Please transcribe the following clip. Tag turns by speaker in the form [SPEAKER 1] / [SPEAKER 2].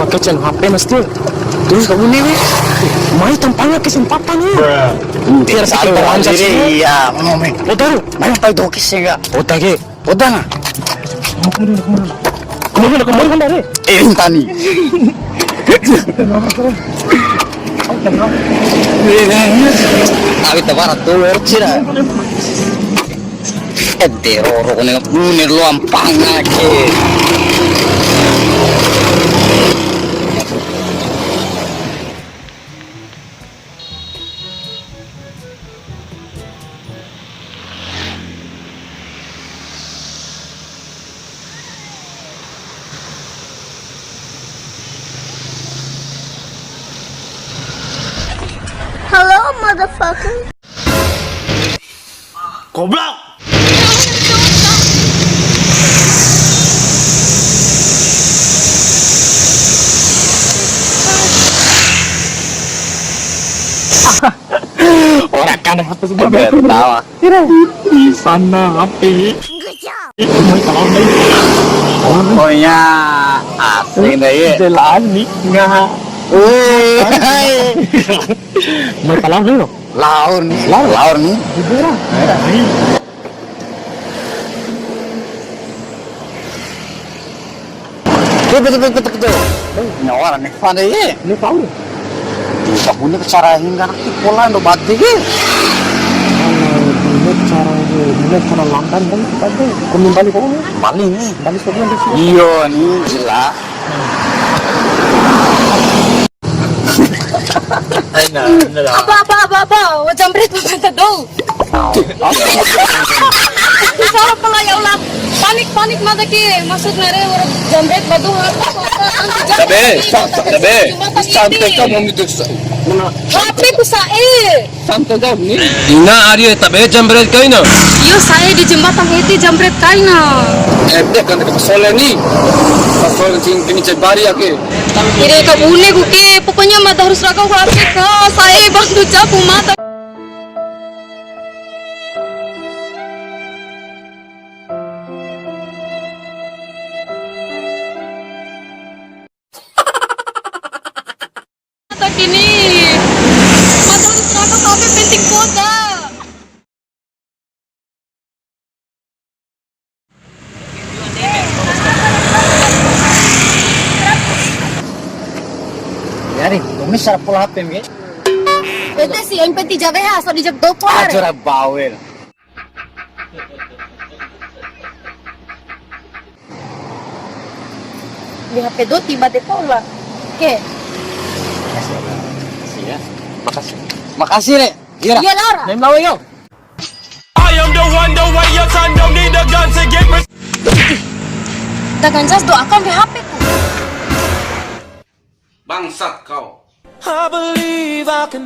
[SPEAKER 1] Kecil HP mesti terus kamu nih mai tampangnya kesempatan nih biar sakit terlanjur sih iya ngomong betul main apa itu kisah enggak otak nggak kemana dari tani tapi tebarat tuh cira teror kone munir lu ampang lagi.
[SPEAKER 2] Hello, motherfucker.
[SPEAKER 1] Goblok. Orang kan apa sih tawa. Di sana api. Pokoknya asing deh. Jelas nih nggak. Mau talang dulu? Laur nih. Betul. Nyawar nih, pada ye. Ini tahu. Bisa punya kecarahin kan? Pola ndo bati ge. Ini cara lamban kan tadi. Kembali kau nih. Balik sebelum itu. Iya nih, jelas.
[SPEAKER 2] Apa, wajah berit betul dong. Salah pala ya ulat. Panik mata ki. Maksud mere orang jambret badu apa?
[SPEAKER 1] Tabe. Santai kamu itu.
[SPEAKER 2] Tapi ku sae.
[SPEAKER 1] Santai kamu ni. Ina ari tabe jambret kaina.
[SPEAKER 2] Yo sae di jembatan heti jambret kaina.
[SPEAKER 1] Kan kesole ni. Kesole kini cebari ake.
[SPEAKER 2] Ire ka bune ku ki. Pokoknya mata harus rakau HP ka. Sae bantu jabu mata. Kini mata harus rakau HP penting kota.
[SPEAKER 1] Yari, kami sarap pula HP mi.
[SPEAKER 2] Bete sih yang penting jaga ya, so dijak dopo.
[SPEAKER 1] Ajora bawel.
[SPEAKER 2] Di HP do tiba de pola. Ke?
[SPEAKER 1] Makasih, Rek. Iya,
[SPEAKER 2] Iya, Laura.
[SPEAKER 1] Nem lawe yo.
[SPEAKER 3] I am the one, the way your son don't need a gun to get me.
[SPEAKER 2] Dagan jas doakan di HP ku.
[SPEAKER 4] Bangsat kau.
[SPEAKER 3] I believe I can.